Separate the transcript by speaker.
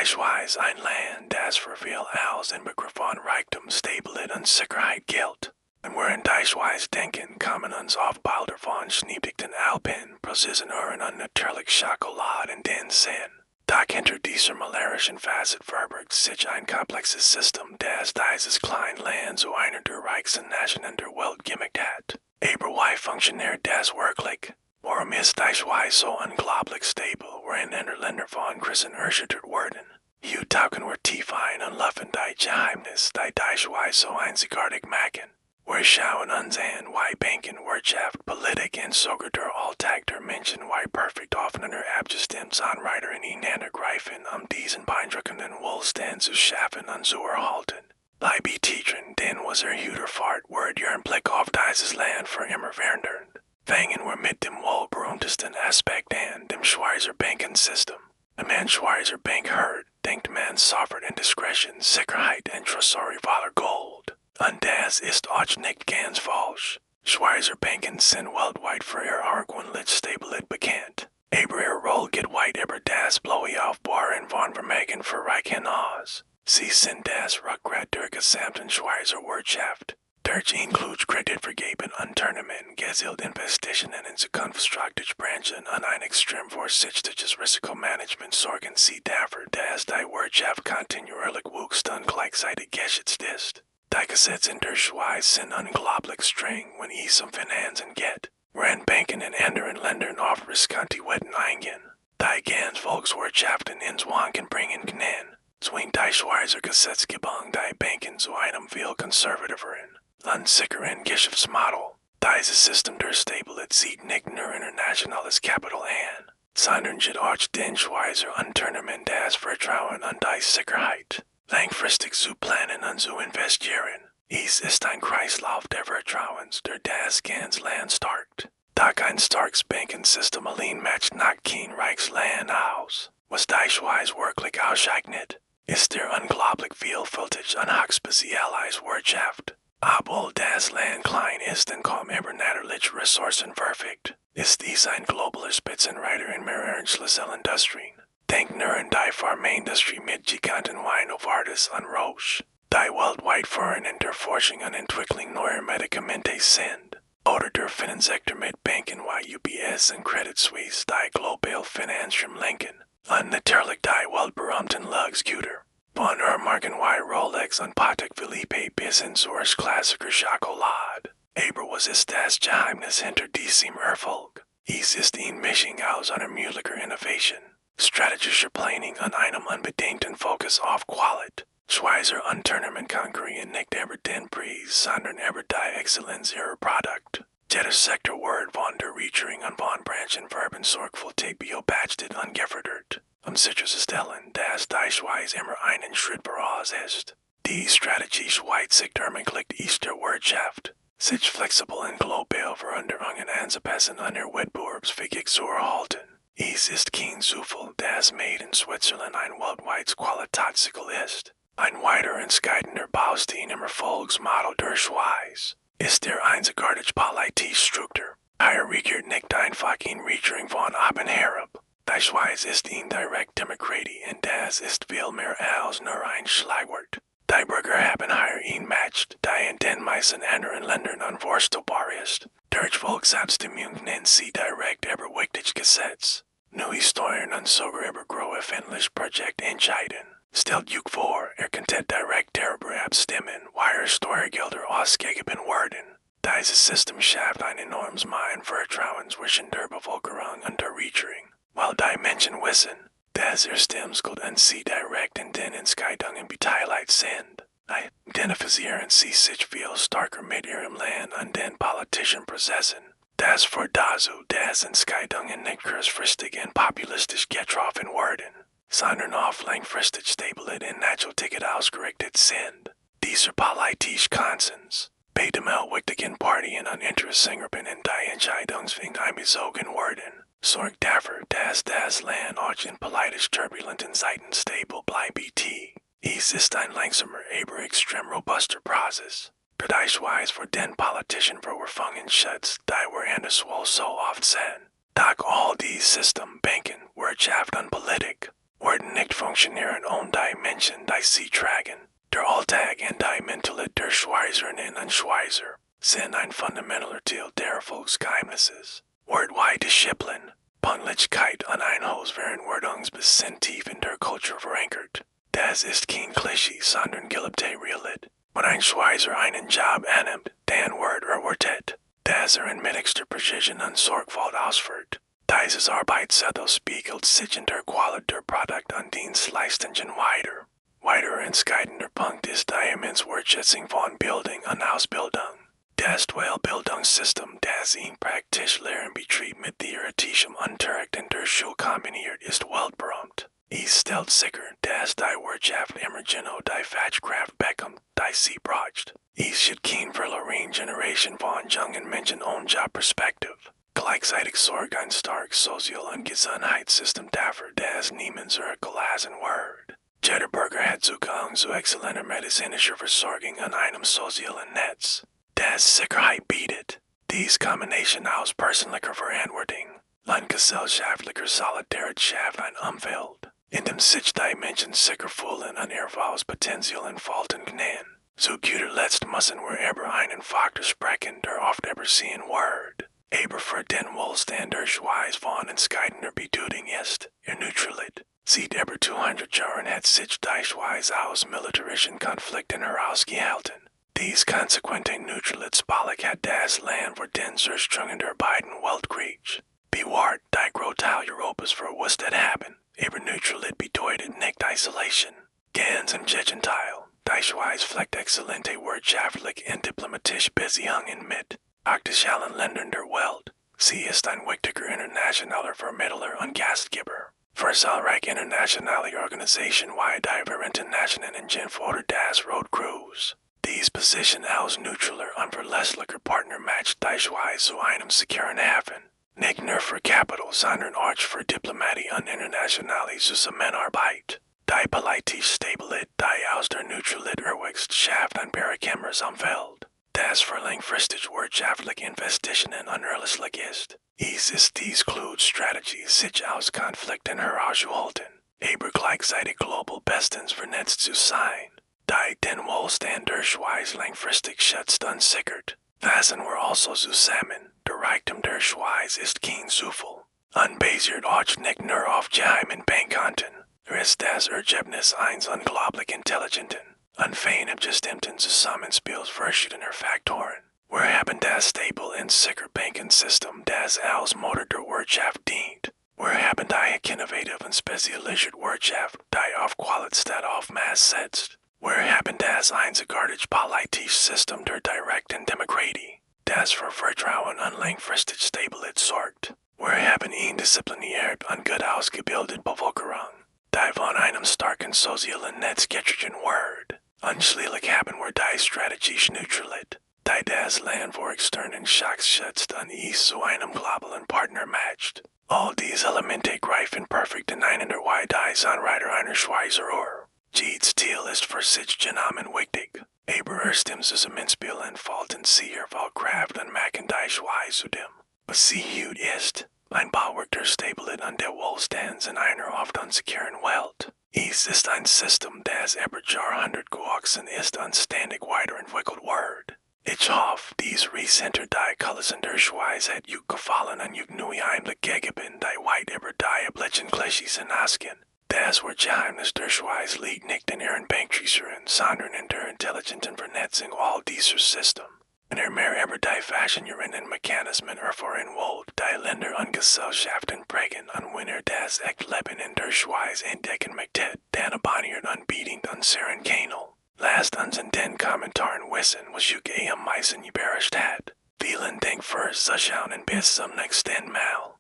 Speaker 1: Schweiz ein Land, das für viel aus in Begriff von Reichtum, Stabilität und Sicherheit gilt. Und wir in die Schweiz denken, kommen uns auf Bilder von schneebedichten Alpen, Prozisen und unnatürlich Schokolade in den Sinn. Doch hinter dieser malerischen Facet verbirgt sich ein komplexes System, das dieses kleine Land zu einer der reichsten Nationen der Welt gemacht hat. Aber wie funktioniert das wirklich? Warum ist die Schweiz so unglaublich stabil, worin andere Länder von Krisen erschüttert wurden? Hier tauchen wir tief ein und laufen die Geheimnisse, die Schweiz so einzigartig machen. Wir schauen uns an, wie Banken, Wirtschaft, Politik und sogar der Alltag der Menschen, wie perfekt aufeinander abgestimmt sind, ineinander greifen, diesen beeindruckenden Wohlstand zu schaffen und zu erhalten. Bei Titren, denn was Hüterfahrt, wird ihren Blick auf dieses Land für immer verändern. Fangen wir mit dem wohl berühmtesten Aspekt an, dem Schweizer Bankensystem. Wenn man Schweizer Bank hört, denkt man sofort in Diskretion, Sicherheit und Tresorievaler Gold. Und das ist auch nicht ganz falsch. Schweizer Banken sind weltweit für ihre argwöhnliche Stabilität bekannt. Aber ihre Rolle geht weit über das bloße Aufbauen von Vermögen für Reich hinaus. Sie sind das Rückgrat der gesamten Schweizer Wirtschaft. Durch includes Kreditvergaben, Unternehmen, Geldinvestitionen in zukunftsstrategische Branchen und ein extrem vorsichtiges Risikomanagement sorgen sie dafür, dass die Wirtschaft kontinuierlich wächst und gleichzeitig geschützt ist. Die Gesetze in der Schweiz sind unglaublich streng, wenn es Finanzen geht, während Banken in anderen Ländern auf riskante Wetten eingehen. Die ganze Volkswirtschaften ins Wanken bringen können, zwingt die Schweizer Gesetzgebung die Banken zu einem viel konservativeren, unsicheren Geschäftsmodell. Dieses System der Stabilität sieht nicht nur internationales Kapital an, sondern geht auch den Schweizer Unternehmen das Vertrauen und die Sicherheit, langfristig zu planen und zu investieren. Es ist ein Kreislauf der Vertrauens, der das ganze Land stärkt. Doch ein starkes Bankensystem allein macht noch kein Reichsland aus. Was die Schweiz wirklich auszeichnet, ist der unglaublich vielfältige und hochspezialisierte Wirtschaft. Obwohl das Land klein ist und kaum übernatürliche Ressourcen verfügt, ist dies ein globaler Spitzenreiter in mehreren Schlüsselindustrien. Denk nur an die Pharmaindustrie mit giganten wie Novartis und Roche, die weltweit führend in der Forschung und Entwicklung neuer Medikamente sind. Oder der Finanzsektor mit Banken wie UBS und Credit Suisse, die global Finanzstrom lenken. Und natürlich die weltberühmten Luxgüter. Von Marken wie Rolex und Patek Philippe bis hin zur Klassiker Schokolade. Aber was ist das Geheimnis hinter diesem Erfolg? Es ist eine Mischung aus einer möglicher Innovation, strategischer Planning und einem unbedingten Fokus auf Qualität. Schweizer Unternehmen konkurrieren nicht über den Preis, sondern über die Exzellenz ihrer Produkte. Jeder Sektor wird von der Regierung und von Branchenverben sorgfältig beobachtet und gefördert, sicherzustellen, dass die Schweiz immer einen Schritt voraus ist. Die Strategie Schweizer ermöglicht es der Wirtschaft, sich flexibel und global Veränderungen anzupassen und ihr Wettbewerbsfähig zu erhalten. Es ist kein Zufall, dass Made in Switzerland ein weltweites Qualitätssiegel ist. Ein weiter entscheidender Baustein im Erfolgsmodell der Schweiz ist der einzigartige Politikstruktur. Hier regiert nicht einfach eine Regierung von oben herab. Die Schweiz ist eine Direktdemokratie und das ist viel mehr als nur ein Schlagwort. Die Bürger haben hier ein Macht, die in den meisten anderen Ländern unvorstellbar ist. Durch Volksabstimmung nennt sie direkt über wichtige Gesetze. Neue Steuern und sogar über große öffentliche Projekte entscheiden. Stellt euch vor, könnte direkt darüber abstimmen, wie Steuergelder ausgegeben werden. Dieses System schafft ein enormes Maß an Vertrauen zwischen der Bevölkerung und der Regierung. Weil die Menschen wissen, dass ihre Stimmgeld und sie direkt in den Entscheidungen beteiligt sind, identifizieren sie sich viel stärker mit ihrem Land und den politischen Prozessen. Das führt dazu, dass Entscheidungen nicht kurzfristig und populistisch getroffen werden, sondern auf langfristig Stabilität und Nachhaltigkeit ausgerichtet sind. Dieser politische Konsens, bei dem wichtigen Partien und Interessengruppen in die Entscheidungsfindung einbezogen werden, sorgt dafür, dass das Land auch in politisch turbulenten Zeiten stabil bleibt. Es ist ein langsamer, aber extrem robuster Prozess. Der die Schweiz wird den politischen Verwerfungen schützt, die wir anderswo so oft sehen. Doch all die Systeme, Banken, Wirtschaft und Politik Worden nicht funktionieren ohne die Menschen, die sie tragen. Der Alltag und die Mentalität der Schweizerinnen und Schweizer sind ein fundamentaler Teil der Erfolgsgeheimnisses. Worldwide Disziplin, Pünktlichkeit und Einhaltsverantwortung sind tief in der Kultur verankert. Das ist kein Klischee, sondern gelebte Realität. Wenn ein Schweizer einen Job annimmt, dann wird erwartet, dass in mitigster Precision und Sorgfalt ausführt. Dieses Arbeitsethos spiegelt sich in der Qualität der Produkte und Dienstleistungen wider. Weiter entscheidender Punkt ist die immense Wertschätzung von Bildung und Ausbildung. Das duale Bildungssystem, das ihn praktisch Lehrenbetrieb mit theoretischem Unterricht in der Schule kombiniert, ist weltberühmt. Es stellt sicher, dass die Wirtschaft immer genau die Fachkraft bekommt, die sie braucht. Es steht kein verlorene Generation von jungen Menschen ohne Jobperspektive. Gleichzeitig sorgt ein starkes Sozial- und Gesundheitssystem dafür, dass niemand zurückgelassen wird. Jeder Bürger hat Zugang zu exzellenter medizinischer Versorgung an einem sozialen Netz, das Sicherheit bietet. Diese Kombination aus persönlicher Verantwortung und gesellschaftlicher Solidarität schafft ein Umfeld, in dem sich die Menschen sicher fühlen und ihr volles Potenzial entfalten können. Zu guter Letzt müssen wir über einen Faktor sprechen, der oft übersehen wird. Aber für den Wohlstand der Schweiz von entscheidender Bedeutung ist Neutralität. Seit über 200 Jahren hat sich die Schweiz aus militarischen Konflikten herausgehalten. Dies konsequente Neutralitätspolitik hat das Land vor den Zerstörungen der beiden Weltkriege bewahrt, die Großteil Europas verwüstet haben. Aber Neutralität bedeutet nicht Isolation. Ganz im Gegenteil, die Schweiz pflegt exzellente wirtschaftliche und diplomatische Beziehungen mit aktuellen Ländern der Welt. Sie ist ein wichtiger internationaler Vermittler und Gastgeber. Für zahlreiche internationale Organisationen wie die Vereinten Nationen und oder das Rote Kreuz. Diese Position als neutraler und verlässlicher Partner macht die Schweiz zu einem sicheren Hafen. Nicht nur für Kapital, sondern auch für Diplomatie und internationale Zusammenarbeit. Die politische Stabilität, die aus der Neutralität erwächst, schafft ein berechenbares Umfeld, das für langfristige wirtschaftliche Investitionen unerlässlich ist. Es ist dies kluge Strategie, sich aus Konflikten herauszuhalten, aber gleichzeitig global bestens vernetzt zu sein, die den Wohlstand der Schweiz langfristig schützt und sichert. Fassen wir also zusammen, der Reichtum der Schweiz ist kein Zufall, und basiert auch nicht nur auf geheimen Bankkonten. Ist das Ergebnis eines unglaublich intelligenten und fein abgestimmten Zusammenspiels verschiedener Faktoren. Wir haben das stable und sichere Bankensystem, das als Motor der Wirtschaft dient. Wir haben die innovative und spezialisierte Wirtschaft, die auf Qualität statt auf Maß setzt. Wir haben das einzigartige politische System der direkten Demokratie, das für Vertrauen und langfristige Stabilität sorgt. Wir haben eine disziplinierte und gut ausgebildete Bevölkerung, die von einem starken sozialen Netz getragen wird. Und schließlich haben wir die strategische Neutralität, die das Land vor externen Schocks schützt und es zu einem globalen Partner macht. All diese Elemente greifen perfekt ineinander wie die Zahnräder einer Schweizer Uhr. Jedes Ziel ist für sich genommen wichtig, aber erst im Zusammenspiel entfalten sie ihre Kraft und machen die Schweiz zu dem, was sie heute ist. Ein Bauwerk der Stabilität und der Wohlstands in einer oft unsicheren Welt. Es ist ein System, das über Jahrhunderte gewachsen ist und ständig weiterentwickelt wird. Ich hoffe, dies Reis hinter die Kulissen der Schweiz hat euch gefallen und euch neue Einblick gegeben, die weit über die üblichen Klischees hinausgehen. Das Geheimnis der Schweiz liegt nicht in ihren Bankschließern, sondern in der intelligenten Vernetzung all dieser Systeme. Und mehr über die faszinierenden Mechanismen erfahren wollt, die Länder und Gesellschaften prägen und wenn das echt Leben in der Schweiz entdecken möchtet, dann abonniert und bedient unseren Kanal. Lasst uns in den Kommentaren wissen, was euch am meisten überrascht hat. Vielen Dank fürs Zuschauen und bis zum nächsten Mal.